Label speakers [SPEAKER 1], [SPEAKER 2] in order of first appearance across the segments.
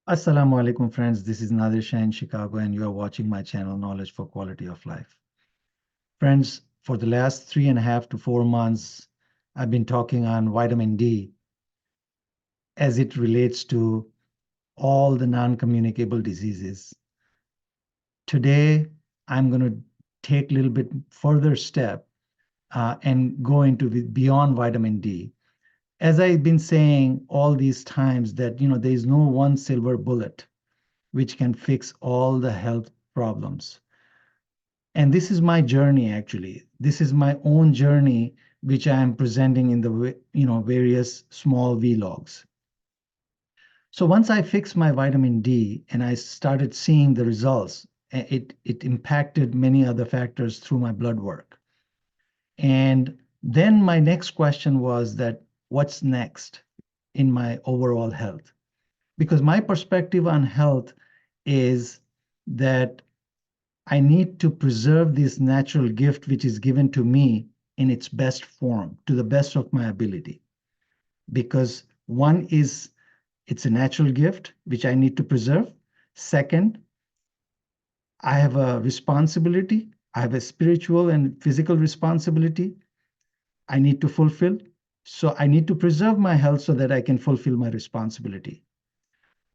[SPEAKER 1] Assalamu alaikum, friends. This is 𝗙𝗰𝘁cie𝗺𝗀𝗃, and you are watching my channel, Knowledge for Quality of Life. Friends, for the last 3.5 to 4 months, I've been talking on vitamin D as it relates to all the non-communicable diseases. Today, I'm going to take a little bit further step and go into beyond vitamin D. As I've been saying all these times that, there is no one silver bullet which can fix all the health problems. And this is my journey, actually. This is my own journey, which I am presenting in the, various small vlogs. So once I fixed my vitamin D and I started seeing the results, it impacted many other factors through my blood work. And then my next question was that what's next in my overall health? Because my perspective on health is that I need to preserve this natural gift which is given to me in its best form, to the best of my ability. Because one is, it's a natural gift which I need to preserve. Second, I have a responsibility. I have a spiritual and physical responsibility I need to fulfill. So I need to preserve my health so that I can fulfill my responsibility.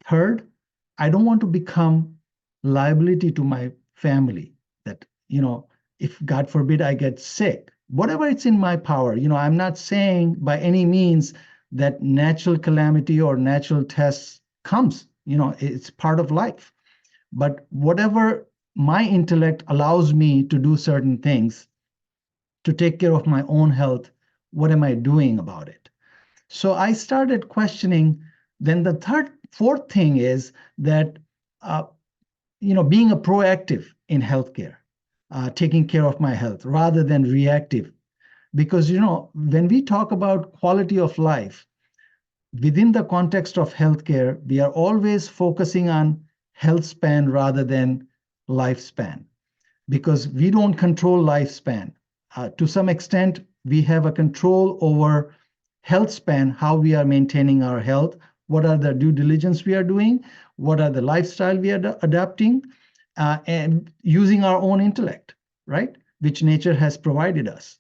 [SPEAKER 1] Third, I don't want to become liability to my family that, if God forbid I get sick, whatever it's in my power, I'm not saying by any means that natural calamity or natural tests comes, it's part of life. But whatever my intellect allows me to do certain things to take care of my own health, what am I doing about it? So I started questioning. Then the fourth thing is that, being a proactive in healthcare, taking care of my health rather than reactive. Because, when we talk about quality of life, within the context of healthcare, we are always focusing on health span rather than lifespan, because we don't control lifespan. To some extent, we have a control over health span, how we are maintaining our health, what are the due diligence we are doing, what are the lifestyle we are adapting, and using our own intellect, right? Which nature has provided us.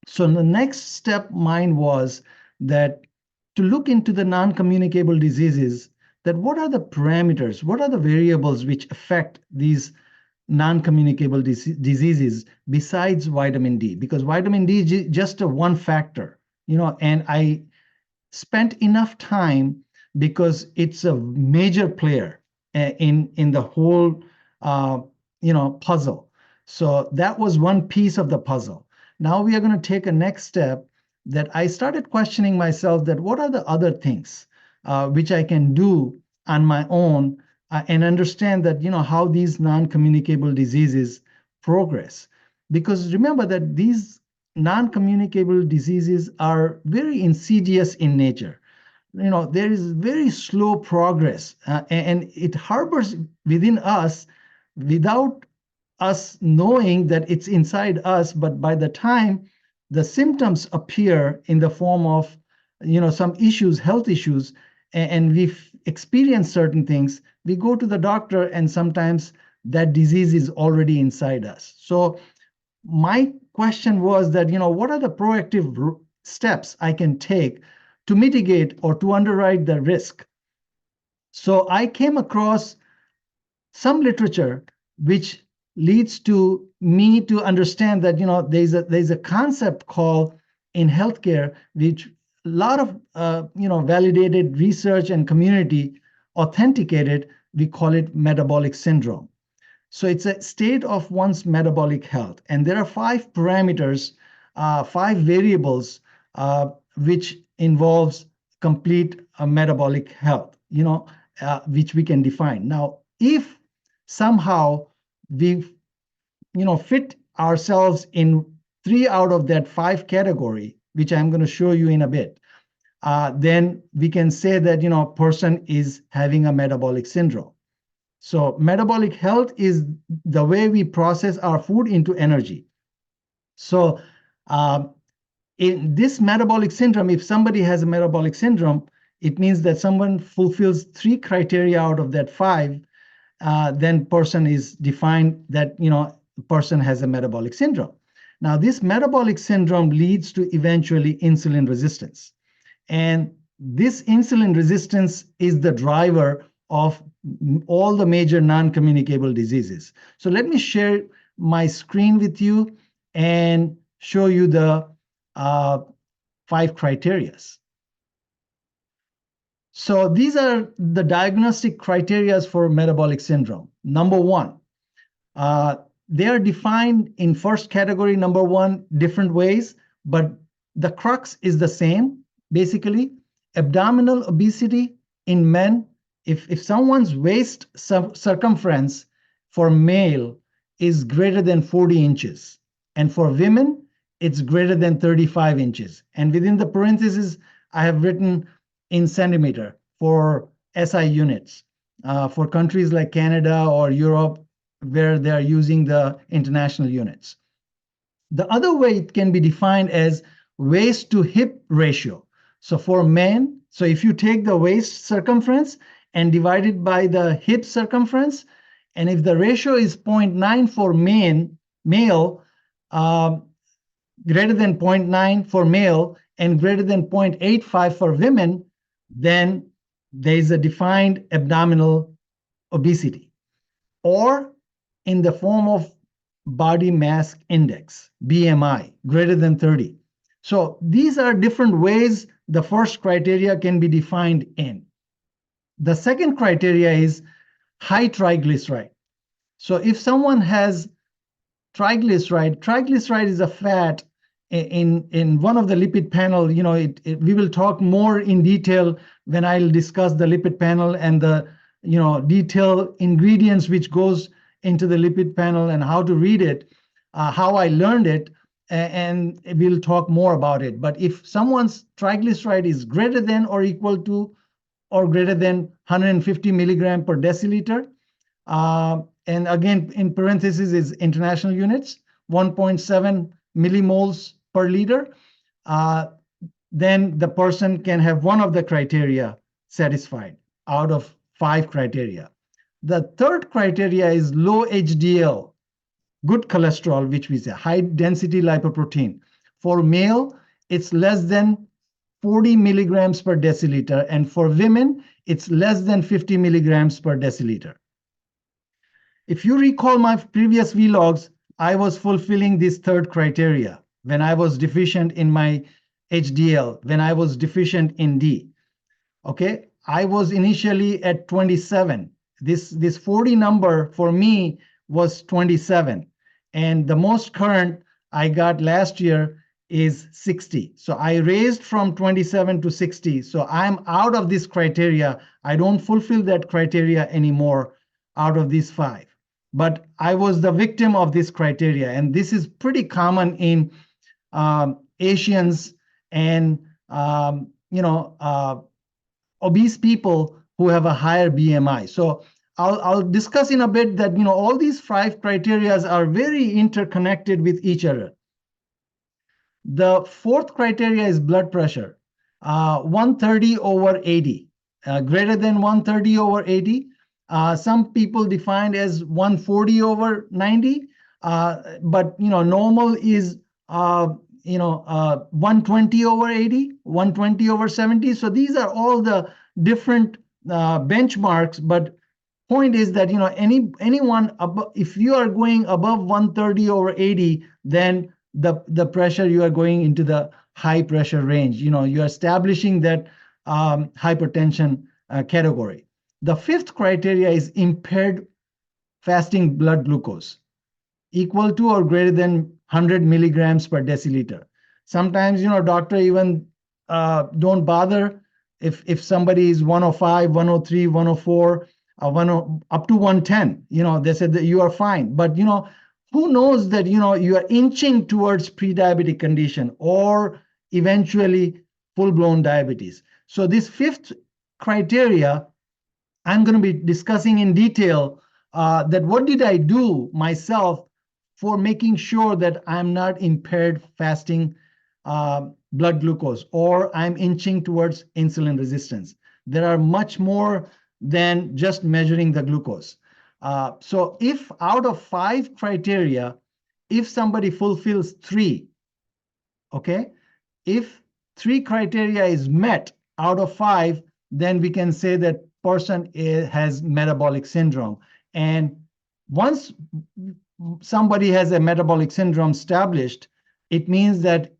[SPEAKER 1] So the next step mine was that to look into the non-communicable diseases, that what are the parameters, what are the variables which affect these non-communicable diseases besides vitamin D? Because vitamin D is just a one factor, and I spent enough time because it's a major player in the whole puzzle. So that was one piece of the puzzle. Now we are going to take a next step, that I started questioning myself that what are the other things which I can do on my own and understand that, how these non-communicable diseases progress. Because remember that these non-communicable diseases are very insidious in nature. There is very slow progress, and it harbors within us without us knowing that it's inside us. But by the time the symptoms appear in the form of, some issues, health issues, and we've experienced certain things, we go to the doctor, and sometimes that disease is already inside us. So my question was that, what are the proactive steps I can take to mitigate or to underwrite the risk? So I came across some literature which leads to me to understand that, there's a concept called in healthcare, which a lot of validated research and community authenticated. We call it metabolic syndrome. So it's a state of one's metabolic health. And there are 5 parameters, 5 variables, which involves complete metabolic health, which we can define. Now, if somehow we, fit ourselves in 3 out of that 5 category, which I'm going to show you in a bit, then we can say that, a person is having a metabolic syndrome. So metabolic health is the way we process our food into energy. So in this metabolic syndrome, if somebody has a metabolic syndrome, it means that someone fulfills 3 criteria out of that 5, then person is defined that, person has a metabolic syndrome. Now, this metabolic syndrome leads to eventually insulin resistance. And this insulin resistance is the driver of all the major non-communicable diseases. So let me share my screen with you and show you the 5 criteria. So these are the diagnostic criteria for metabolic syndrome. Number 1, they are defined in first category, number 1, different ways, but the crux is the same. Basically, abdominal obesity in men, if someone's waist circumference for male is greater than 40 inches, and for women, it's greater than 35 inches. And within the parentheses, I have written in centimeter for SI units. For countries like Canada or Europe, where they are using the international units. The other way it can be defined as waist to hip ratio. So for men, so if you take the waist circumference and divide it by the hip circumference, and if the ratio is 0.9 for male, greater than 0.9 for male, and greater than 0.85 for women, then there is a defined abdominal obesity. Or in the form of body mass index, BMI, greater than 30. So these are different ways the first criteria can be defined in. The second criteria is high triglyceride. So if someone has triglyceride is a fat in one of the lipid panel. We will talk more in detail when I'll discuss the lipid panel and the detailed ingredients which goes into the lipid panel and how to read it, how I learned it, and we'll talk more about it. But if someone's triglyceride is greater than or equal to or greater than 150 milligram per deciliter, and again, in parentheses is international units, 1.7 millimoles per liter, then the person can have one of the criteria satisfied out of 5 criteria. The third criteria is low HDL, good cholesterol, which we say high density lipoprotein. For male, it's less than 40 milligrams per deciliter, and for women, it's less than 50 milligrams per deciliter. If you recall my previous vlogs, I was fulfilling this third criteria when I was deficient in my HDL, when I was deficient in D. Okay, I was initially at 27. This 40 number for me was 27. And the most current I got last year is 60. So I raised from 27 to 60. So I'm out of this criteria. I don't fulfill that criteria anymore out of these 5. But I was the victim of this criteria. And this is pretty common in Asians and obese people who have a higher BMI. So I'll discuss in a bit that all these 5 criteria are very interconnected with each other. The fourth criteria is blood pressure, 130/80, greater than 130/80. Some people defined as 140/90, but normal is 120/80, 120/70. So these are all the different benchmarks. But point is that anyone above, if you are going above 130/80, then the pressure, you are going into the high pressure range. You are establishing that hypertension category. The fifth criteria is impaired fasting blood glucose, equal to or greater than 100 milligrams per deciliter. Sometimes, doctor even don't bother if somebody is 105, 103, 104, up to 110. They said that you are fine. But, who knows that, you are inching towards pre-diabetic condition or eventually full-blown diabetes. So this fifth criteria, I'm going to be discussing in detail that what did I do myself for making sure that I'm not impaired fasting blood glucose, or I'm inching towards insulin resistance. There are much more than just measuring the glucose. So if out of 5 criteria, if somebody fulfills 3, okay, if 3 criteria is met out of 5, then we can say that person has metabolic syndrome. And once somebody has a metabolic syndrome established, it means that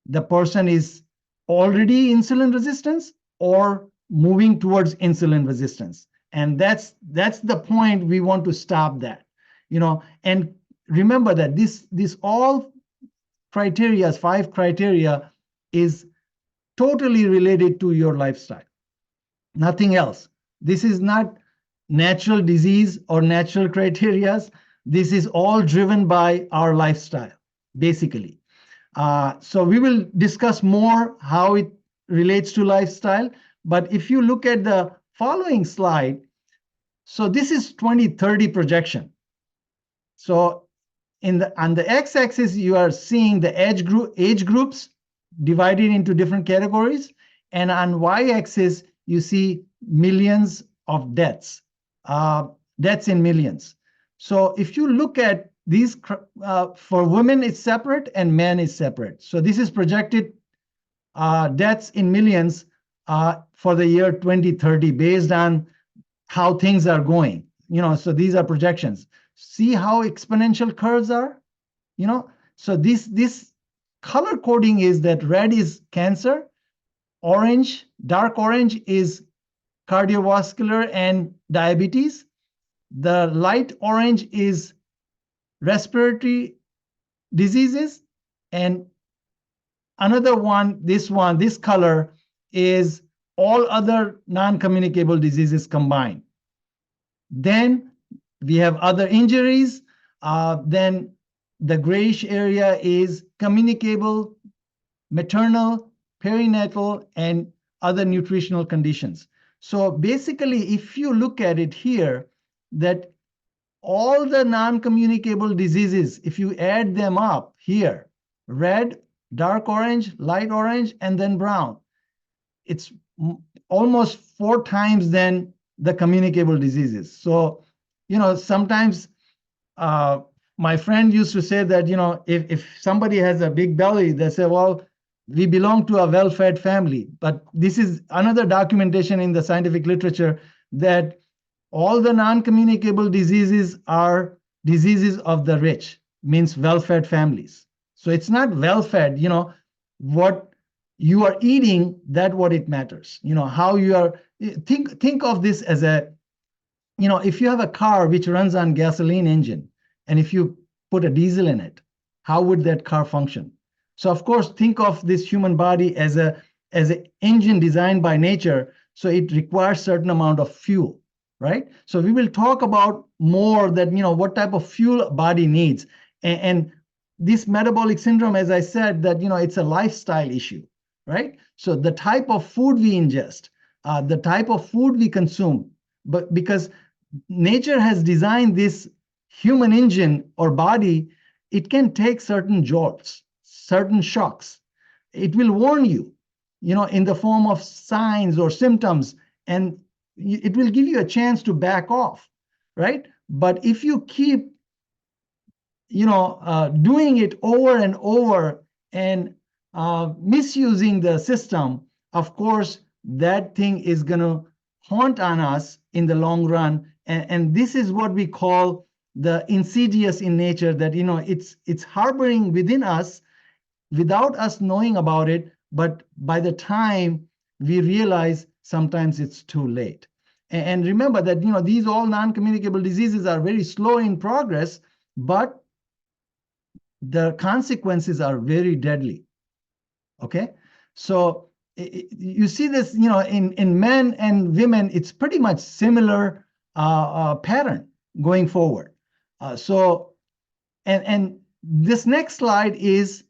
[SPEAKER 1] the person is already insulin resistance or moving towards insulin resistance. And that's the point. We want to stop that, and remember that this all criteria, 5 criteria, is totally related to your lifestyle, nothing else. This is not natural disease or natural criteria. This is all driven by our lifestyle, basically. So we will discuss more how it relates to lifestyle. But if you look at the following slide, so this is 2030 projection. So on the x-axis, you are seeing the age groups divided into different categories. And on y-axis, you see millions of deaths, deaths in millions. So if you look at these, for women, it's separate and men is separate. So this is projected deaths in millions for the year 2030 based on how things are going. So these are projections. See how exponential curves are? So this color coding is that red is cancer, orange, dark orange is cardiovascular and diabetes. The light orange is respiratory diseases, and another one, this color is all other non-communicable diseases combined. Then we have other injuries. Then the grayish area is communicable, maternal, perinatal, and other nutritional conditions. So basically, if you look at it here, that all the non-communicable diseases, if you add them up here, red, dark orange, light orange, and then brown, it's almost 4 times than the communicable diseases. So, sometimes my friend used to say that, if somebody has a big belly, they say, well, we belong to a well-fed family. But this is another documentation in the scientific literature that all the non-communicable diseases are diseases of the rich, means well-fed families. So it's not well-fed, what you are eating, that what it matters. How you are, think of this as a, if you have a car which runs on gasoline engine, and if you put a diesel in it, how would that car function? So of course, think of this human body as an engine designed by nature, so it requires certain amount of fuel, right? So we will talk about more that, what type of fuel body needs. And this metabolic syndrome, as I said, that, it's a lifestyle issue, right? So the type of food we ingest, the type of food we consume, but because nature has designed this human engine or body, it can take certain jolts, certain shocks. It will warn you, in the form of signs or symptoms, and it will give you a chance to back off, right? But if you keep, doing it over and over and misusing the system, of course, that thing is going to haunt on us in the long run. And this is what we call the insidious in nature, that, it's harboring within us without us knowing about it. But by the time we realize, sometimes it's too late. And remember that, these all non-communicable diseases are very slow in progress, but the consequences are very deadly. Okay, so you see this, in men and women, it's pretty much similar pattern going forward. So this next slide is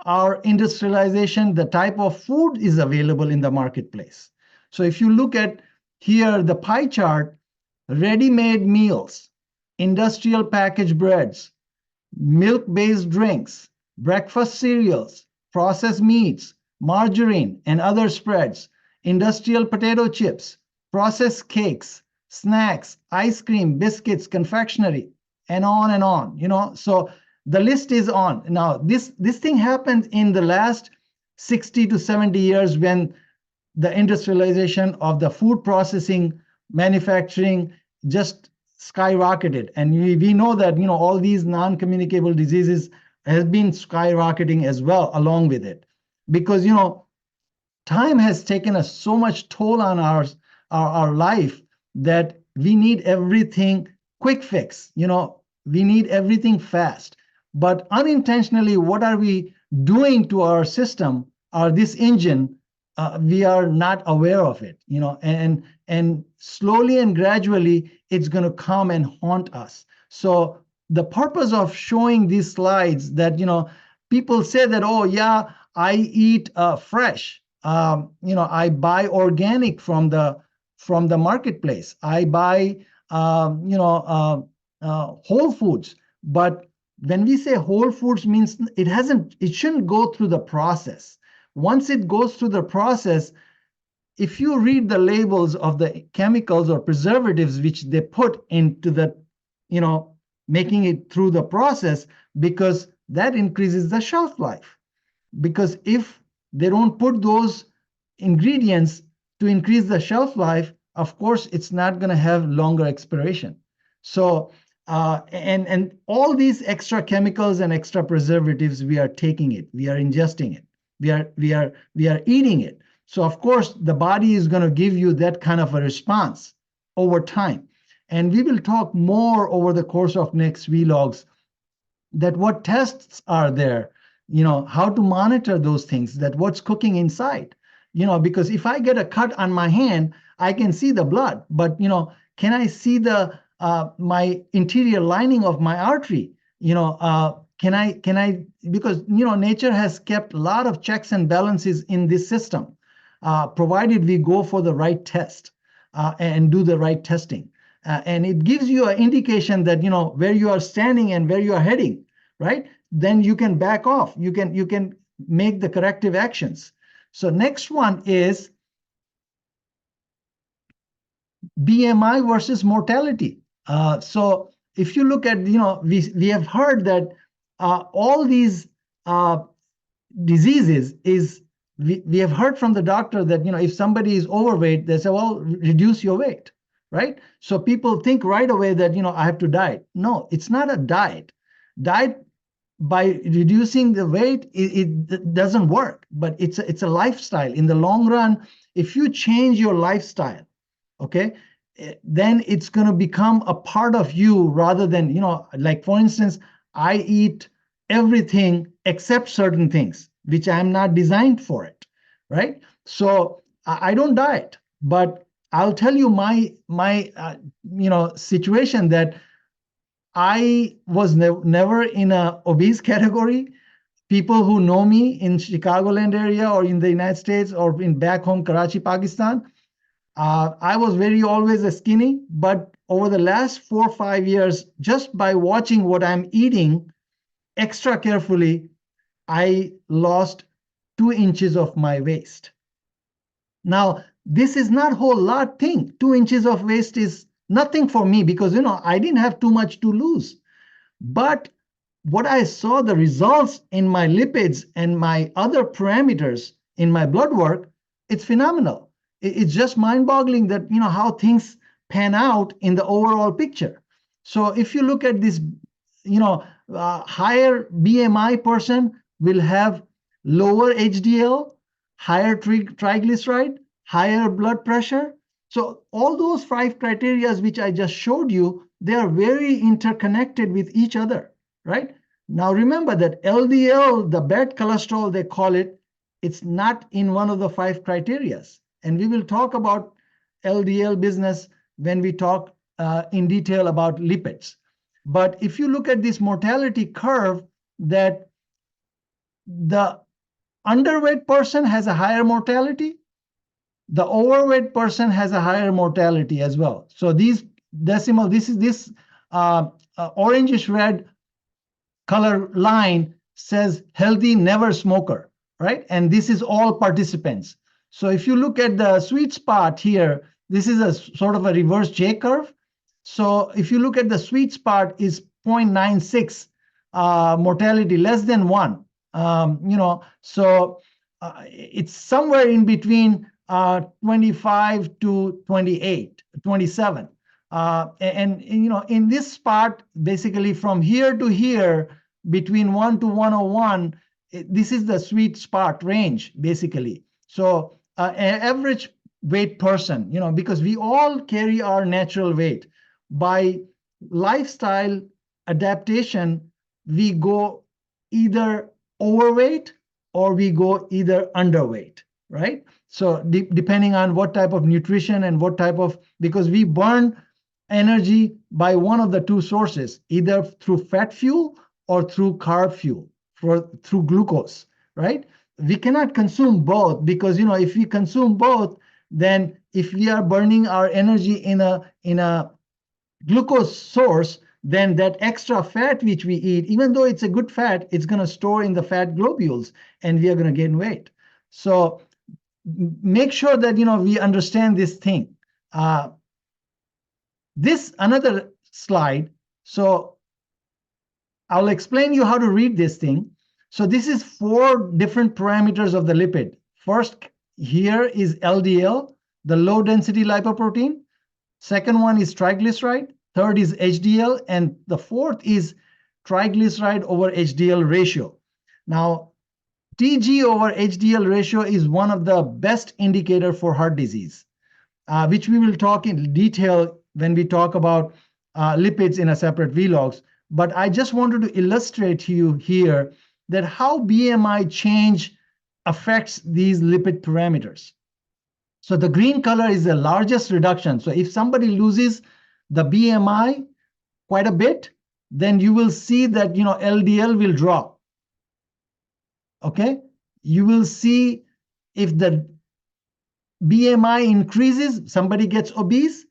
[SPEAKER 1] our industrialization, the type of food is available in the marketplace. So if you look at here, the pie chart, ready-made meals, industrial packaged breads, milk-based drinks, breakfast cereals, processed meats, margarine, and other spreads, industrial potato chips, processed cakes, snacks, ice cream, biscuits, confectionery, and on and on. So the list is on. Now, this thing happened in the last 60 to 70 years when the industrialization of the food processing, manufacturing just skyrocketed. And we know that, all these non-communicable diseases has been skyrocketing as well along with it. Because, time has taken us so much toll on our life that we need everything quick fix. We need everything fast. But unintentionally, what are we doing to our system or this engine? We are not aware of it, and slowly and gradually, it's going to come and haunt us. So the purpose of showing these slides that, people say that, oh, yeah, I eat fresh. I buy organic from the marketplace. I buy, whole foods. But when we say whole foods means it shouldn't go through the process. Once it goes through the process, if you read the labels of the chemicals or preservatives which they put into the, making it through the process, because that increases the shelf life. Because if they don't put those ingredients to increase the shelf life, of course, it's not going to have longer expiration. So, and all these extra chemicals and extra preservatives, we are taking it, we are ingesting it. We are eating it. So of course, the body is going to give you that kind of a response over time. And we will talk more over the course of next vlogs that what tests are there, how to monitor those things, that what's cooking inside, because if I get a cut on my hand, I can see the blood, but, can I see the my interior lining of my artery? Can I, because, nature has kept a lot of checks and balances in this system, provided we go for the right test and do the right testing. And it gives you an indication that, where you are standing and where you are heading, right? Then you can back off. You can make the corrective actions. So next one is BMI versus mortality. So if you look at, we have heard that all these diseases we have heard from the doctor that, if somebody is overweight, they say, well, reduce your weight, right? So people think right away that, I have to diet. No, it's not a diet. Diet by reducing the weight, it doesn't work, but it's a lifestyle. In the long run, if you change your lifestyle, okay, then it's going to become a part of you rather than, like for instance, I eat everything except certain things, which I'm not designed for it, right? So I don't diet, but I'll tell you my situation that I was never in a obese category. People who know me in Chicagoland area or in the United States or in back home, Karachi, Pakistan, I was always a skinny, but over the last 4 or 5 years, just by watching what I'm eating extra carefully, I lost 2 inches of my waist. Now, this is not a whole lot thing. 2 inches of waist is nothing for me because, I didn't have too much to lose. But what I saw, the results in my lipids and my other parameters in my blood work, it's phenomenal. It's just mind-boggling that, how things pan out in the overall picture. So if you look at this, higher BMI person will have lower HDL, higher triglyceride, higher blood pressure. So all those 5 criteria which I just showed you, they are very interconnected with each other, right? Now remember that LDL, the bad cholesterol they call it, it's not in one of the 5 criteria. And we will talk about LDL business when we talk in detail about lipids. But if you look at this mortality curve, that the underweight person has a higher mortality, the overweight person has a higher mortality as well. So these decimal, this orangish red color line says healthy never smoker. right? And this is all participants. So if you look at the sweet spot here, this is a sort of a reverse J curve. So if you look at the sweet spot is 0.96 mortality, less than 1. So it's somewhere in between 25 to 28, 27. And in this spot, basically from here to here, between 1 to 101, this is the sweet spot range, basically. So an average weight person, because we all carry our natural weight. By lifestyle adaptation, we go either overweight or we go either underweight, right? So depending on what type of nutrition and what type of, because we burn energy by one of the two sources, either through fat fuel or through carb fuel, through glucose, right? We cannot consume both, because if we consume both, then if we are burning our energy in a glucose source, then that extra fat which we eat, even though it's a good fat, it's going to store in the fat globules and we are going to gain weight. So make sure that we understand this thing. This another slide. So I'll explain you how to read this thing. So this is 4 different parameters of the lipid. First here is LDL, the low density lipoprotein. Second one is triglyceride. Third is HDL. And the fourth is triglyceride over HDL ratio. Now, TG over HDL ratio is one of the best indicator for heart disease, which we will talk in detail when we talk about lipids in a separate vlogs. But I just wanted to illustrate to you here that how BMI change affects these lipid parameters. So the green color is the largest reduction. So if somebody loses the BMI quite a bit, then you will see that LDL will drop. Okay? You will see if the BMI increases, somebody gets obese,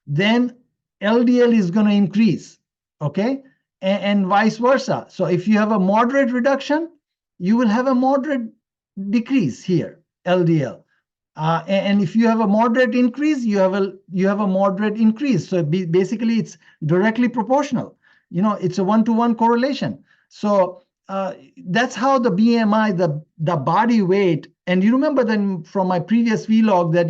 [SPEAKER 1] then LDL is going to increase. Okay? And vice versa. So if you have a moderate reduction, you will have a moderate decrease here, LDL. And if you have a moderate increase, you have a moderate increase. So basically, it's directly proportional. It's a 1-to-1 correlation. So that's how the BMI, the body weight, and you remember then from my previous vlog that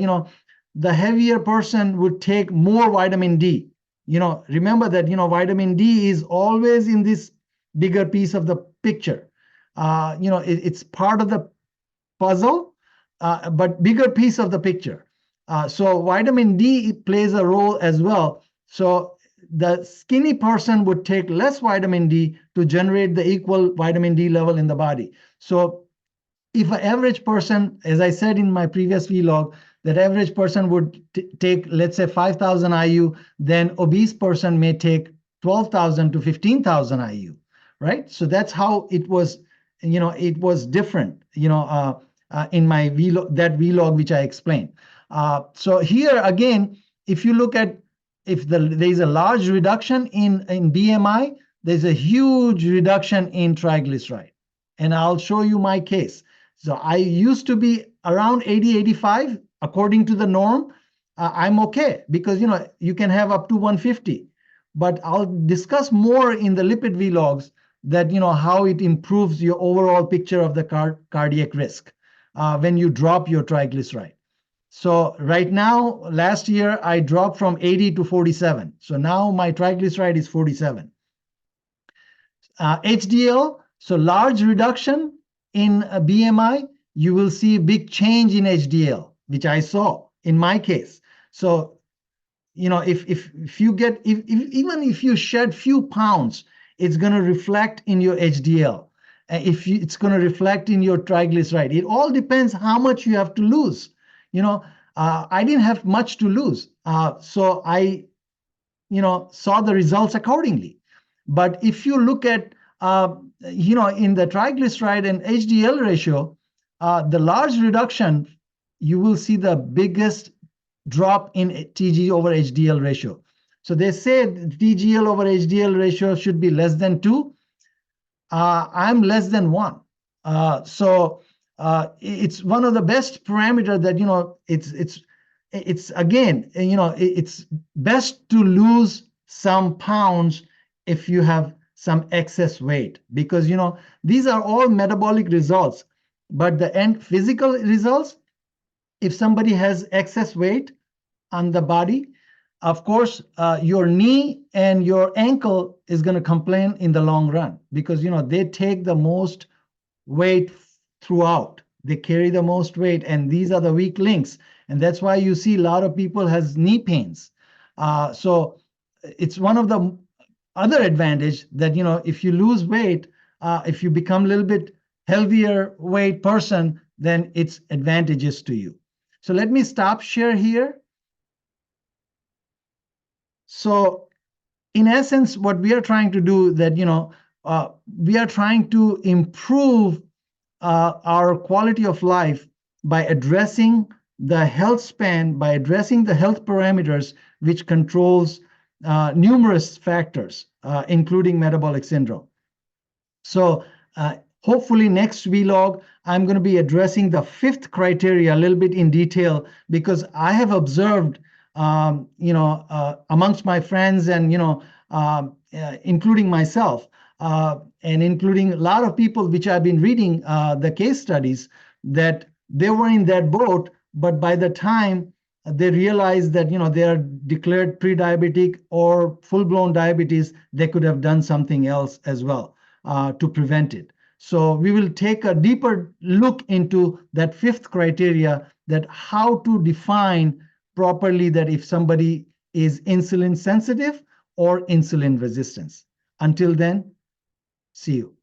[SPEAKER 1] the heavier person would take more vitamin D. Remember that vitamin D is always in this bigger piece of the picture. It's part of the puzzle, but bigger piece of the picture. So vitamin D plays a role as well. So the skinny person would take less vitamin D to generate the equal vitamin D level in the body. So if an average person, as I said in my previous vlog, that average person would take, let's say, 5,000 IU, then obese person may take 12,000 to 15,000 IU, right? So that's how it was, it was different, in my vlog, that vlog which I explained. So here again, if you look at, there's a large reduction in BMI, there's a huge reduction in triglyceride. And I'll show you my case. So I used to be around 80, 85. According to the norm, I'm okay, because you can have up to 150. But I'll discuss more in the lipid vlogs that how it improves your overall picture of the cardiac risk when you drop your triglyceride. So right now, last year I dropped from 80 to 47. So now my triglyceride is 47. HDL, so large reduction in BMI, you will see big change in HDL, which I saw in my case. So, if you get, even if you shed few pounds, it's going to reflect in your HDL. It's going to reflect in your triglyceride. It all depends how much you have to lose. I didn't have much to lose. So I, saw the results accordingly. But if you look at, in the triglyceride and HDL ratio, the large reduction, you will see the biggest drop in TG over HDL ratio. So they say TGL over HDL ratio should be less than 2. I'm less than 1. So it's one of the best parameter that, it's again, it's best to lose some pounds if you have some excess weight, because, these are all metabolic results, but the end physical results, if somebody has excess weight on the body, of course, your knee and your ankle is going to complain in the long run, because, they take the most weight throughout. They carry the most weight, and these are the weak links. And that's why you see a lot of people has knee pains. So it's one of the other advantage that, if you lose weight, if you become a little bit healthier weight person, then it's advantageous to you. So let me stop share here. So in essence, what we are trying to do that, we are trying to improve our quality of life by addressing the health span, by addressing the health parameters, which controls numerous factors, including metabolic syndrome. So hopefully next vlog, I'm going to be addressing the 5th criteria a little bit in detail, because I have observed, amongst my friends and, including myself, and including a lot of people which I've been reading the case studies, that they were in that boat, but by the time they realized that, they are declared pre-diabetic or full-blown diabetes, they could have done something else as well to prevent it. So we will take a deeper look into that 5th criteria, that how to define properly that if somebody is insulin sensitive or insulin resistance. Until then, see you.